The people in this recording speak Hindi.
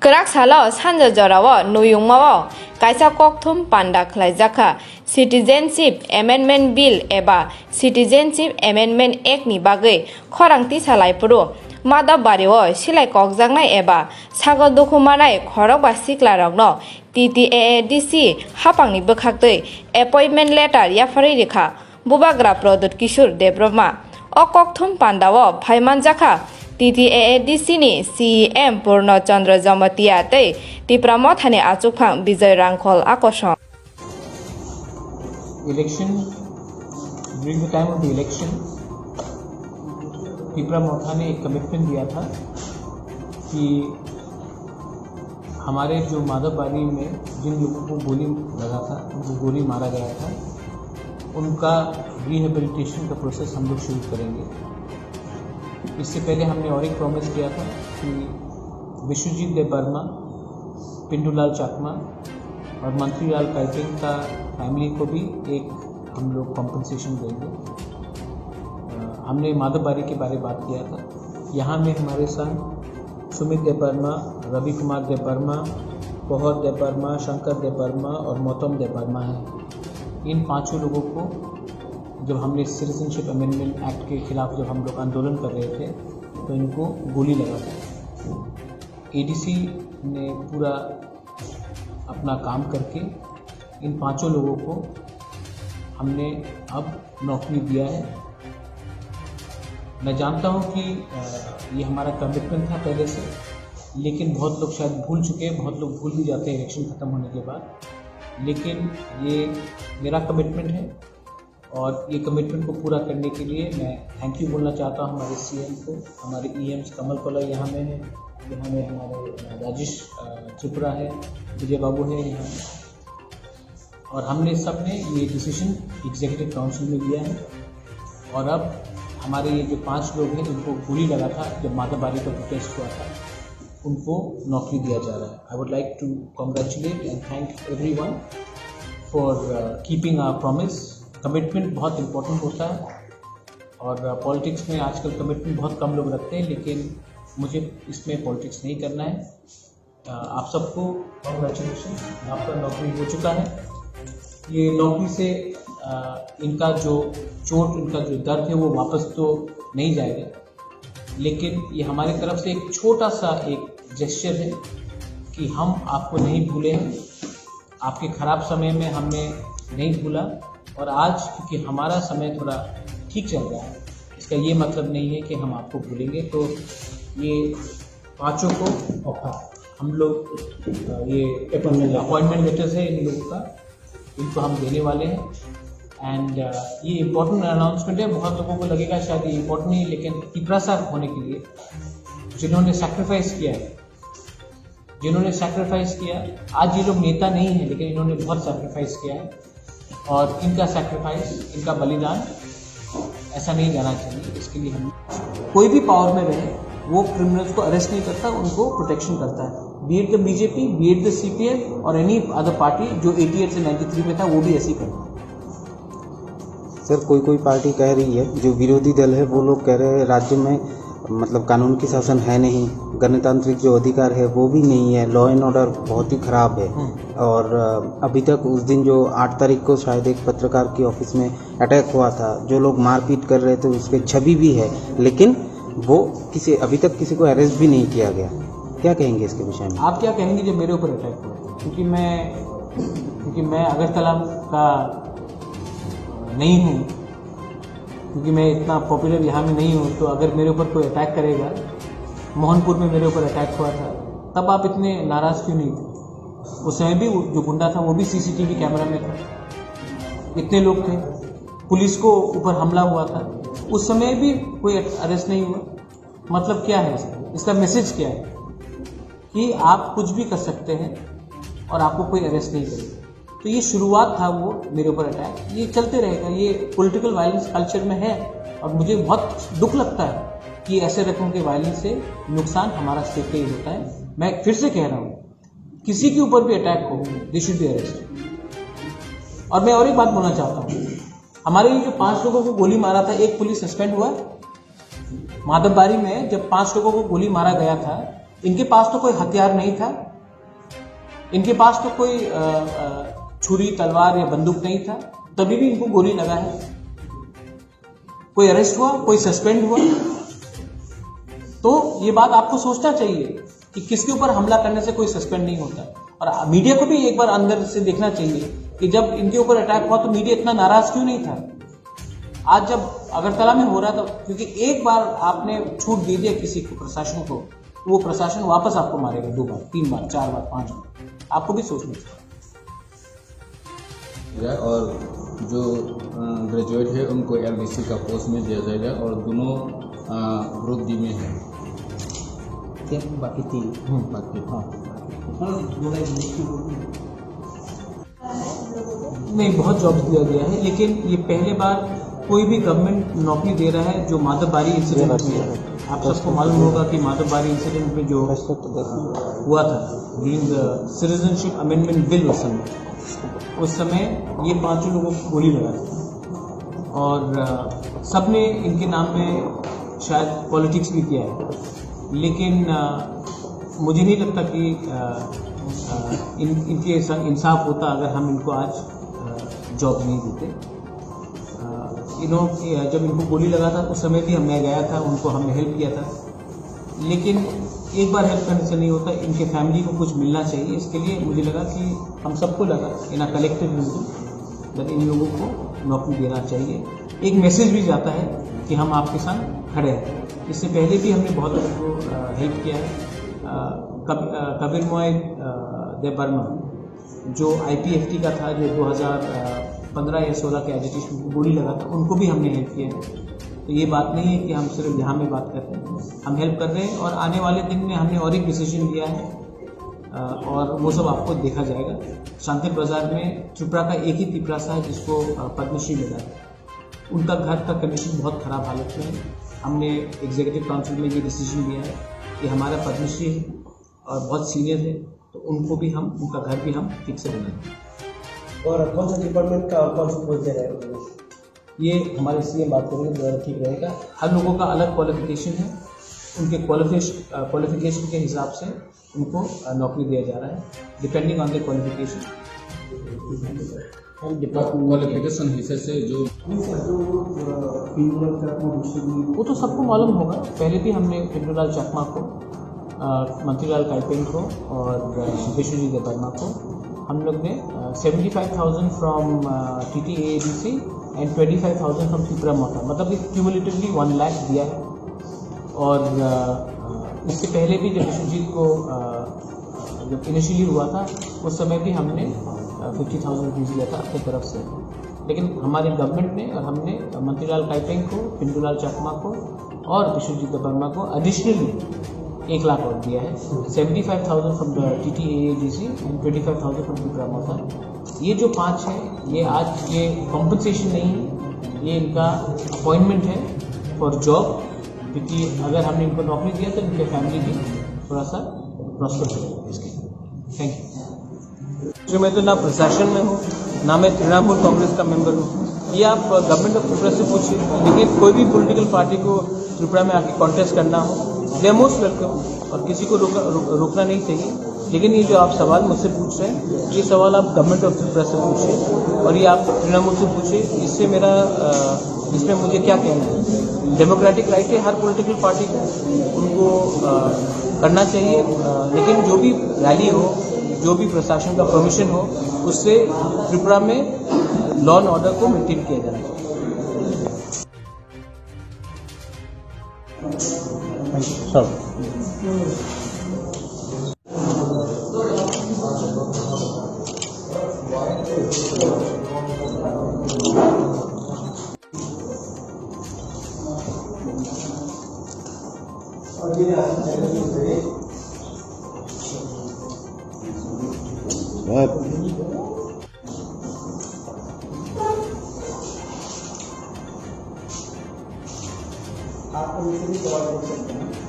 Kerak salo sanja jorawo nuyungmawo kaisa kokthum panda khlaijaka Citizenship Amendment Bill eba Citizenship Amendment Act ni bagui khorangti salaipuru Madabariwo silai kokjaknai eba sago dokumanai khorok ba siklarokno TTAADC hapangni bwkhaktwi appointment letter yafari rekha Bubagra Prodot Kishore Debroma o kokthum pandao phaimanjaka TTAADC ni CEM Purno Chandra Jamatia tei Tipramo thani achukphang Bijay Rangkhol akosong. Election, during the time of the election, Pipra मोथा ने एक कमिटमेंट दिया था कि हमारे जो माधवबाड़ी में जिन लोगों को गोली लगा था, उनको गोली मारा गया था, उनका रिहेबिलिटेशन का प्रोसेस हम लोग शुरू करेंगे। इससे पहले हमने और एक प्रॉमिस किया था कि विश्वजीत देबबर्मा, पिंटूलाल चाकमा और मंत्रीलाल काइटिंग का फैमिली को भी एक हम लोग कॉम्पनसेशन देंगे। हमने माधवबाड़ी के बारे में बात किया था। यहाँ में हमारे साथ सुमित देबबर्मा, रवि कुमार देबबर्मा, पौहर देबबर्मा, शंकर देबबर्मा और मौतम देबबर्मा हैं। इन पांचों लोगों को जब हमने सिटीजनशिप अमेंडमेंट एक्ट के खिलाफ जब हम लोग आंदोलन कर रहे थे तो इनको गोली लगा था। एडीसी ने पूरा अपना काम करके इन पांचों लोगों को हमने अब नौकरी दिया है। मैं जानता हूं कि ये हमारा कमिटमेंट था पहले से, लेकिन बहुत लोग शायद भूल चुके हैं, बहुत लोग भूल भी जाते हैं इलेक्शन ख़त्म होने के बाद। लेकिन ये मेरा कमिटमेंट है और ये कमिटमेंट को पूरा करने के लिए मैं थैंक यू बोलना चाहता हूँ हमारे सीएम को, हमारे ईएम्स कमल कोला यहाँ में है, यहाँ में हमारे राजेश त्रिपुरा है, विजय बाबू है यहाँ, और हमने सब ने ये डिसीजन एग्जीक्यूटिव काउंसिल में लिया है। और अब हमारे ये जो 5 लोग हैं जिनको गोली लगा था जब माधवबाड़ी का प्रोटेस्ट हुआ था, उनको नौकरी दिया जा रहा है। I would like to congratulate and thank everyone for keeping our promise. Commitment बहुत इम्पोर्टेंट होता है और पॉलिटिक्स में आजकल कमिटमेंट बहुत कम लोग रखते हैं, लेकिन मुझे इसमें पॉलिटिक्स नहीं करना है। आप सबको कॉन्ग्रेचुलेशन, आपका नौकरी हो चुका है। ये नौकरी से इनका जो चोट, इनका जो दर्द है वो वापस तो नहीं जाएगा, लेकिन ये हमारी तरफ से एक छोटा सा एक जेस्चर है कि हम आपको नहीं भूले हैं, आपके ख़राब समय में हमने नहीं भूला। और आज क्योंकि हमारा समय थोड़ा ठीक चल रहा है, इसका ये मतलब नहीं है कि हम आपको भूलेंगे। तो ये पाँचों को हम लोग ये अपॉइंटमेंट लेटर्स है इन लोगों का, इनको हम देने वाले हैं। एंड ये इम्पोर्टेंट अनाउंसमेंट है। बहुत लोगों को लगेगा शायद ये इम्पोर्टेंट नहीं है, लेकिन तिपरा साहब होने के लिए जिन्होंने सैक्रिफाइस किया है, आज ये लोग नेता नहीं है, लेकिन इन्होंने बहुत सैक्रिफाइस किया है और इनका सैक्रिफाइस, इनका बलिदान ऐसा नहीं जाना चाहिए। इसके लिए हम कोई भी पावर में रहे वो क्रिमिनल्स को अरेस्ट नहीं करता, उनको प्रोटेक्शन करता है। Be it the BJP, be it the CPM और एनी अदर पार्टी जो 88 से 93 में था, वो भी ऐसे ही करता है। सर, कोई पार्टी कह रही है, जो विरोधी दल है वो लोग कह रहे हैं राज्य में मतलब कानून की शासन है नहीं, गणतांत्रिक जो अधिकार है वो भी नहीं है, लॉ एंड ऑर्डर बहुत ही खराब है। और अभी तक उस दिन जो 8 तारीख को शायद एक पत्रकार की ऑफिस में अटैक हुआ था, जो लोग मारपीट कर रहे थे उसके छवि भी है, लेकिन वो अभी तक किसी को अरेस्ट भी नहीं किया गया। क्या कहेंगे इसके विषय में? आप क्या कहेंगे जब मेरे ऊपर अटैक हुआ? क्योंकि मैं अगरतला का नहीं हूँ, क्योंकि मैं इतना पॉपुलर यहाँ में नहीं हूँ, तो अगर मेरे ऊपर कोई अटैक करेगा, मोहनपुर में मेरे ऊपर अटैक हुआ था, तब आप इतने नाराज़ क्यों नहीं थे? उस समय भी जो गुंडा था वो भी सीसीटीवी कैमरा में था, इतने लोग थे, पुलिस को ऊपर हमला हुआ था, उस समय भी कोई अरेस्ट नहीं हुआ। मतलब क्या है इसका मैसेज क्या है? कि आप कुछ भी कर सकते हैं और आपको कोई अरेस्ट नहीं करेगा। तो ये शुरुआत था वो मेरे ऊपर अटैक, ये चलते रहेगा, ये पॉलिटिकल वायलेंस कल्चर में है और मुझे बहुत दुख लगता है कि ऐसे रकम के वायलेंस से नुकसान हमारा स्टेट का ही होता है। मैं फिर से कह रहा हूँ, किसी के ऊपर भी अटैक हो, दे शुड बी अरेस्ट। और मैं और एक बात बोलना चाहता हूँ, हमारे ये जो 5 लोगों को गोली मारा था, एक पुलिस सस्पेंड हुआ। माधवबाड़ी में जब 5 लोगों को गोली मारा गया था, इनके पास तो कोई हथियार नहीं था, इनके पास तो कोई छुरी तलवार या बंदूक नहीं था, तभी भी इनको गोली लगा है। कोई अरेस्ट हुआ, कोई सस्पेंड हुआ। तो ये बात आपको सोचना चाहिए कि किसके ऊपर हमला करने से कोई सस्पेंड नहीं होता। और मीडिया को भी एक बार अंदर से देखना चाहिए कि जब इनके ऊपर अटैक हुआ तो मीडिया इतना नाराज क्यों नहीं था। आज जब अगरतला में हो रहा था, क्योंकि एक बार आपने छूट दे दिया किसी को, प्रशासन को, तो वो प्रशासन वापस आपको मारेगा 2 बार, 3 बार, 4 बार, 5 बार। आपको भी सोचना चाहिए। और जो ग्रेजुएट है उनको LDC का पोस्ट में दिया जाएगा और दोनों ग्रुप डी में है। बाकी 3 बाकी नहीं, बहुत जॉब्स दिया गया है, लेकिन ये पहले बार कोई भी गवर्नमेंट नौकरी दे रहा है जो माधवबारी इंसिडेंट में है। आप सबको मालूम होगा कि माधवबारी इंसिडेंट में जो हुआ था during the citizenship amendment bill, उस समय ये 5 लोगों को गोली लगा थी और सबने इनके नाम में शायद पॉलिटिक्स भी किया है, लेकिन मुझे नहीं लगता कि इनके इंसाफ होता अगर हम इनको आज जॉब नहीं देते। जब इनको गोली लगा था उस समय भी मैं गया था, उनको हमने हेल्प किया था, लेकिन एक बार हेल्प करने से नहीं होता, इनके फैमिली को कुछ मिलना चाहिए। इसके लिए मुझे लगा कि हम सबको लगा इन अ कलेक्टिव विजडम इन लोगों को नौकरी देना चाहिए। एक मैसेज भी जाता है कि हम आपके साथ खड़े हैं। इससे पहले भी हमने बहुत लोगों को हेल्प किया है। कबीर मोय देबबर्मा जो IPFT का था, जो 2015 या 16 के एजिटेशन में गोली लगा था, उनको भी हमने हेल्प किया है। तो ये बात नहीं है कि हम सिर्फ यहाँ में बात कर रहे हैं, हम हेल्प कर रहे हैं। और आने वाले दिन में हमने और एक डिसीजन लिया है और वो सब आपको देखा जाएगा। शांति बाजार में त्रिपुरा का एक ही तिपरासा है जिसको पद्मश्री मिला है। उनका घर का कंडीशन बहुत ख़राब हालत में है। हमने एग्जीक्यूटिव काउंसिल में ये डिसीजन लिया है कि हमारा पद्मश्री है और बहुत सीनियर है, तो उनको भी हम, उनका घर भी हम ठीक से बनाएंगे। और कौन सा डिपार्टमेंट का और कौन सा पोस्ट दे रहे हैं? ये हमारे CM बात करेंगे तो ज़्यादा ठीक रहेगा। हर लोगों का अलग क्वालिफिकेशन है, उनके क्वालिफिकेशन के हिसाब से उनको नौकरी दिया जा रहा है, depending on the qualification. Qualification हिस्से से जो वो तो सबको मालूम होगा। पहले भी हमने पिंटूलाल चकमा को, मंत्रीलाल काइपेन को और विश्वजीत देबबर्मा को हम लोग ने 75,000 from TTAADC and 25,000 from Tripura मोटा, मतलब क्यूमुलेटिवली 1 लाख दिया है। और इससे पहले भी जब विश्वजीत को जब इनिशियली हुआ था उस समय भी हमने 50,000 रुपीज़ दिया था अपनी तरफ से। लेकिन हमारे गवर्नमेंट ने और हमने मंत्रीलाल काइपेन को, पिंटूलाल चकमा को और विश्वजीत देबबर्मा को एडिशनली 1 लाख और दिया है। 75,000 from the TTAADC and 25,000 from Tripura मोटा। ये जो 5 है ये आज ये कॉम्पनसेशन नहीं है, ये इनका अपॉइंटमेंट है फॉर जॉब, क्योंकि अगर हमने इनको नौकरी दिया तो इनके फैमिली भी थोड़ा सा प्रॉस्पर हो इसके। Thank you. मैं तो ना प्रशासन में हूँ, ना मैं तृणमूल कांग्रेस का मेंबर हूँ। ये आप गवर्नमेंट ऑफ त्रिपुरा से पूछिए, लेकिन कोई भी पॉलिटिकल पार्टी को त्रिपुरा में आके कॉन्टेस्ट करना हो, दे आर मोस्ट वेलकम और किसी को रोकना नहीं चाहिए। लेकिन ये जो आप सवाल मुझसे पूछ रहे हैं, ये सवाल आप गवर्नमेंट ऑफ त्रिपुरा से पूछिए और ये आप तृणमूल से पूछिए। इससे मेरा इसमें मुझे क्या कहना है, डेमोक्रेटिक राइट है हर पॉलिटिकल पार्टी को, उनको करना चाहिए। लेकिन जो भी रैली हो, जो भी प्रशासन का परमिशन हो, उससे त्रिपुरा में लॉ एंड ऑर्डर को मेंटेन किया जाना चाहिए। आप उनसे भी सवाल पूछ सकते हैं।